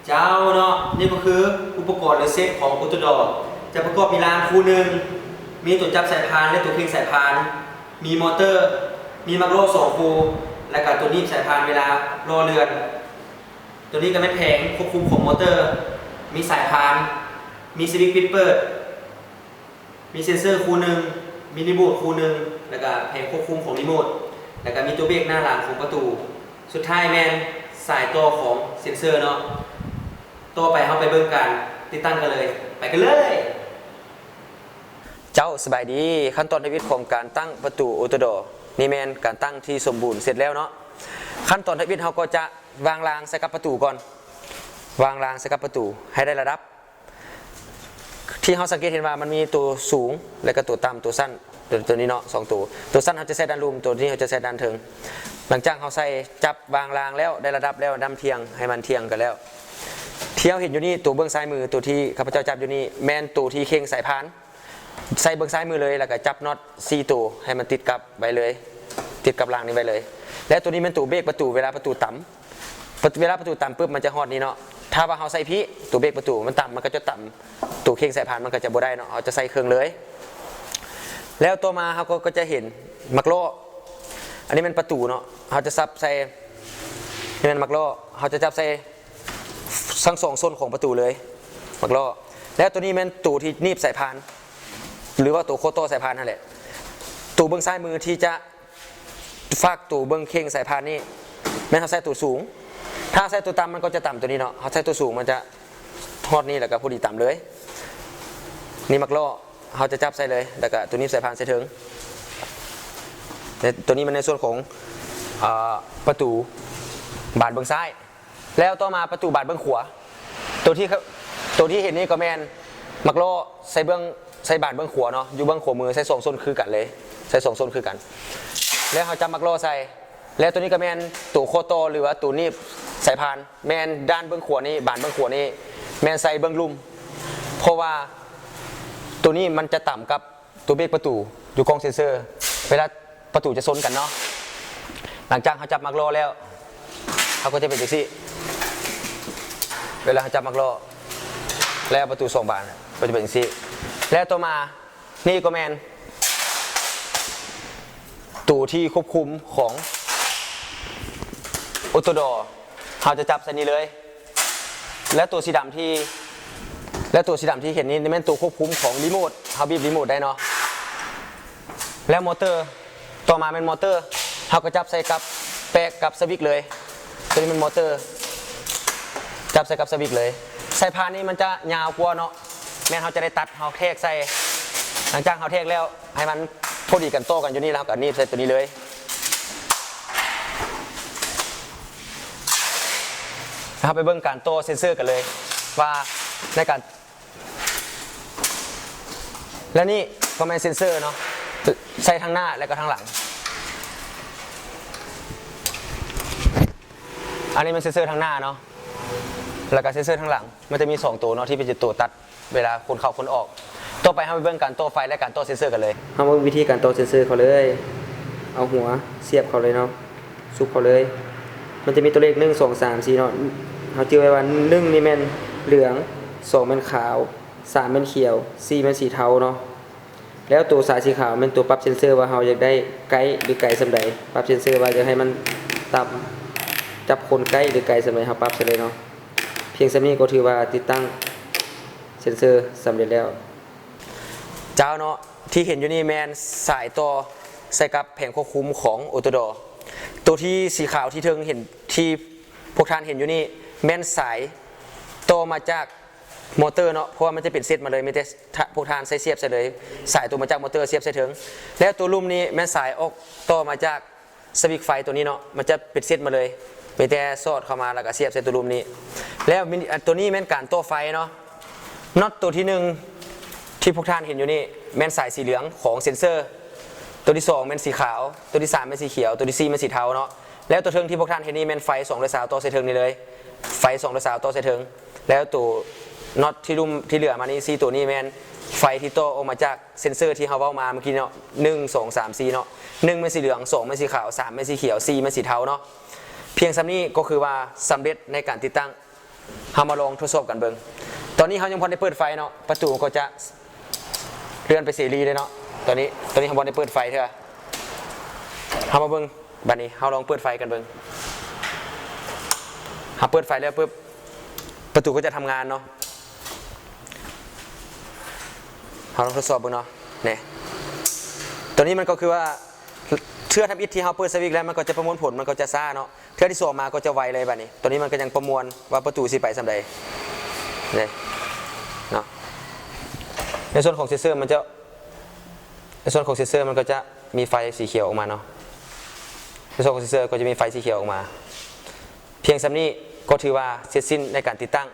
เจ้าเนาะนี่ก็คืออุปกรณ์หรือเซตของอุตดอจะประกอบมีรางคู่หนึ่งมีตัวจับสายพานและตัวเครื่องสายพานมีมอเตอร์มีมักโล่2คู่และก็ตัวนี้สายพานเวลารอเรือนตัวนี้ก็เป็นแผงควบคุมของมอเตอร์มีสายพานมีสวิตช์ปิดเปิดมีเซ็นเซอร์คู่หนึ่งมีรีโมทคู่หนึ่งแล้วก็แผงควบคุมของรีโมทแล้วก็มีตัวเบรกหน้าหลังของประตูสุดท้ายแมนสายตัวของเซ็นเซอร์เนาะต่อไปเราไปเบิ่งกันติดตั้งกันเลยไปกันเลยเจ้าสบายดีขั้นตอนในวิธีของการตั้งประตูออโตโดนี่แมนการตั้งที่สมบูรณ์เสร็จแล้วเนาะขั้นตอนในวิธีเราก็จะวางรางใส่กับประตูก่อนวางรางใส่กับประตูให้ได้ระดับที่เราสังเกตเห็นว่ามันมีตัวสูงและก็ตัวต่ำตัวสั้นตัวนี้เนาะ2ตัวสั้นเราจะใส่ด้านลุ่มตัวนี้เราจะใส่ด้านถึงหลังจากเราใส่จับวางรางแล้วได้ระดับแล้วดำเทียงให้มันเทียงกันแล้วเที่ยวเห็นอยู่นี่ตัวเบื้องซ้ายมือตัวที่ข้าพเจ้าจับอยู่นี่แมนตัวที่เข่งสายพานใส่เบื้องซ้ายมือเลยแล้วก็จับน็อต4ตัวให้มันติดกับไว้เลยติดกับรางนี้ไว้เลยและตัวนี้เป็นตัวเบรกประตูเวลาประตูต่ำเวลาประตูต่ำปุ๊บมันจะฮอดนี่เนาะถ้าว่าเราใส่พี่ตัวเบรกประตูมันต่ำมันก็จะต่ำตัวเข่งสายพานมันก็จะบ่ได้เนาะเราจะใส่เครื่องเลยแล้วตัวมาเราก็จะเห็นมักโล่อันนี้เป็นประตูเนาะเราจะซับใส่นี่เป็นมักโล่เราจะจับใส่ทั้ง2โซนของประตูเลยมักโล่แล้วตัวนี้เป็นตัวที่นีบสายพานหรือว่าตัวโคโต้สายพานนั่นแหละตัวเบื้องซ้ายมือที่จะฟากตัวเบื้องเข่งสายพานนี่แม้เราใส่ตัวสูงถ้าใส่ตัวต่ำมันก็จะต่ำตัวนี้เนาะเขาใส่ตัวสูงมันจะทอดนี่แล้วก็พอดีต่ำเลยนี่มักโล่เขาจะจับใส่เลยแล้วก็ตัวนี้สายพานใส่ถึงตัวนี้มันในส่วนของประตูบานเบื้องซ้ายแล้วต่อมาประตูบานเบื้องขวาตัวที่เห็นนี่ก็แมนมักโล่ใส่บานเบื้องขวาเนาะอยู่เบื้องขวามือใส่2โซนคือกันเลยใส่2โซนคือกันแล้วเขาจับมักโล่ใส่แล้วตัวนี้ก็แมนตัวโคโตหรือว่าตัวนี้สายพานแมนด้านเบื้องขวานี่บานเบื้องขวานี่แมนใส่เบื้องลุ่มเพราะว่าตัวนี้มันจะต่ำกับตัวเบรกประตูอยู่กองเซ็นเซอร์เวลาประตูจะซนกันเนาะหลังจากเขาจับมักโล่แล้วเขาก็จะเป็นอย่างนี้เวลาเขาจับมักโล่แล้วประตู2บานก็จะเป็นอย่างนี้แล้วต่อมานี่ก็แมนตัวที่ควบคุมของออโตโดเขาจะจับใส่นี้เลยและตัวสีดำที่เห็นนี่เป็นตัวควบคุมของรีโมทเขาบีบรีโมทได้เนาะแล้วมอเตอร์ต่อมาเป็นมอเตอร์เขาก็จับใส่กับแปะกับสวิตช์เลยตัวนี้เป็นมอเตอร์จับใส่กับสวิตช์เลยสายพานนี้มันจะยาวกว่าเนาะแม้เขาจะได้ตัดเขาแทกใส่หลังจากเขาแทกแล้วให้มันพอดีกันโต้กันอยู่นี่แล้วกับนี่ใส่ตัวนี้เลยนะครับไปเบิ่งการโต้เซ็นเซอร์กันเลยว่าในการและนี่ก็เป็นเซ็นเซอร์เนาะใส่ทางหน้าและก็ทางหลังอันนี้เป็นเซ็นเซอร์ทางหน้าเนาะแล้วก็เซ็นเซอร์ทางหลังมันจะมี2ตัวเนาะที่เป็นตัวตัดเวลาคนเข้าคนออกต่อไปเราไปเบิ่งการโต้ไฟและการโต้เซ็นเซอร์กันเลยเราเบิ่งวิธีการโต้เซ็นเซอร์เขาเลยเอาหัวเสียบเขาเลยเนาะซุกเขาเลยมันจะมีตัวเลข1 2 3 4เนาะเขาจื่อไว้ว่า1นี่แม่นเหลือง2แม่นขาว3แม่นเขียว4แม่นสีเทาเนาะแล้วตัวสายสีขาวเป็นตัวปรับเซ็นเซอร์ว่าเราอยากได้ไกลหรือไกลสำใดปรับเซ็นเซอร์ว่าจะให้มันต่ำจับคนใกล้หรือไกลสำใดเราปรับใส่เลยเนาะเพียงสำนี้ก็ถือว่าติดตั้งเซ็นเซอร์สำเร็จแล้วเจ้าเนาะที่เห็นอยู่นี่แมนสายต่อใส่กับแผงควบคุมของออโตโดตัวที่สีขาวที่เทิงเห็นที่พวกท่านเห็นอยู่นี่แมนสายต่อมาจากมอเตอร์เนาะเพราะว่ามันจะเป็นเซตมาเลยไม่ได้พวกท่านใส่เสียบใส่เลยสายตัวมาจากมอเตอร์เสียบใส่ถึงแล้วตัวลุ่มนี้แมนสายออกต่อมาจากสวิตช์ไฟตัวนี้เนาะมันจะเป็นเซตมาเลยไม่แต่สอดเข้ามาแล้วก็เสียบใส่ตัวลุ่มนี้แล้วตัวนี้แมนการต่อไฟเนาะน็อตตัวที่1ที่พวกท่านเห็นอยู่นี่แมนสายสีเหลืองของเซ็นเซอร์ตัวที่2แมนสีขาวตัวที่3แมนสีเขียวตัวที่4แมนสีเทาเนาะแล้วตัวเทิงที่พวกท่านเห็นนี่แมนไฟ2และ3ต่อใส่เทิงนี่เลยไฟ2และ3ต่อใส่เทิงแล้วตัวน็อตที่ลุ่มที่เหลือมานี่4ตัวนี้แมนไฟที่โตออกมาจากเซ็นเซอร์ที่เขาเว้ามาเมื่อกี้เนาะ1 2 3 4เนาะ1แมนสีเหลือง2แมนสีขาว3แมนสีเขียว4แมนสีเทาเนาะเพียงซ้ำนี้ก็คือว่าสำเร็จในการติดตั้ง เรามาลองทดสอบกันเบิ่งตอนนี้เขายังพอได้เปิดไฟเนาะประตูก็จะเลื่อนไปเสรีเลยเนาะตอนนี้เขาพอได้เปิดไฟเถอะเรามาเบิ่งบัดนี้เราลองเปิดไฟกันเบิ่งเราเปิดไฟแล้วปุ๊บประตูก็จะทำงานเนาะเราลองทดสอบเบิ่งเนาะเนี่ยตัวนี้มันก็คือว่าเทื่อทำอิฐที่เราเปิดสวิตช์แล้วมันก็จะประมวลผลมันก็จะซ่าเนาะเทื่อที่สองมาก็จะไวเลยบัดนี้ตัวนี้มันก็ยังประมวลว่าประตูสิไปสำใดเนี่ยเนาะในส่วนของเซนเซอร์มันก็จะมีไฟสีเขียวออกมาเนาะในส่วนของเซนเซอร์ก็จะมีไฟสีเขียวออกมาเพียงสำนี้ก็ถือว่าเสร็จสิ้นในการติดตั้ง